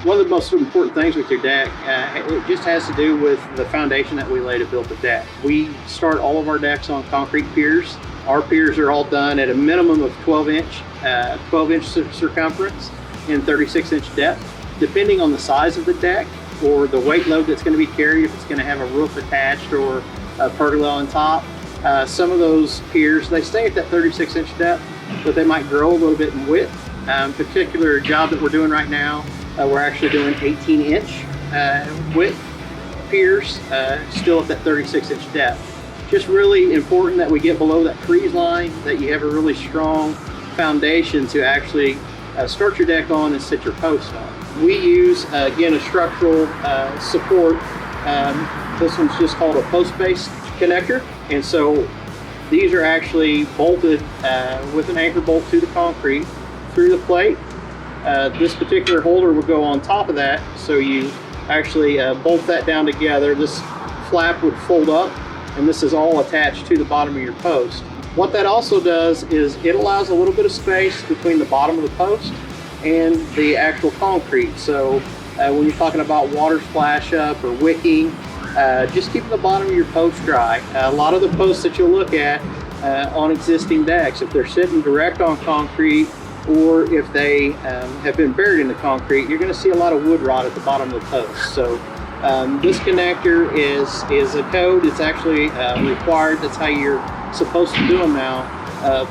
One of the most important things with your deck, it just has to do with the foundation that we lay to build the deck. We start all of our decks on concrete piers. Our piers are all done at a minimum of 12 inch circumference and 36-inch depth. Depending on the size of the deck or the weight load that's going to be carried, if it's going to have a roof attached or a pergola on top, some of those piers, they stay at that 36-inch depth, but they might grow a little bit in width. Particular job that we're doing right now, we're actually doing 18-inch width piers, still at that 36-inch depth. Just really important that we get below that crease line, that you have a really strong foundation to actually start your deck on and sit your posts on. We use, again, a structural support. This one's just called a post-based connector, and so these are actually bolted with an anchor bolt to the concrete through the plate. This particular holder will go on top of that, so you actually bolt that down together. This flap would fold up, and this is all attached to the bottom of your post. What that also does is it allows a little bit of space between the bottom of the post and the actual concrete. So when you're talking about water splash up or wicking, just keeping the bottom of your post dry. A lot of the posts that you'll look at on existing decks, if they're sitting direct on concrete or if they have been buried in the concrete, you're going to see a lot of wood rot at the bottom of the post. So this connector is a code. It's actually required. That's how you're supposed to do them now.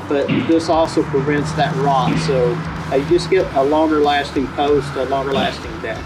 But this also prevents that rot. So you just get a longer lasting post, a longer lasting deck.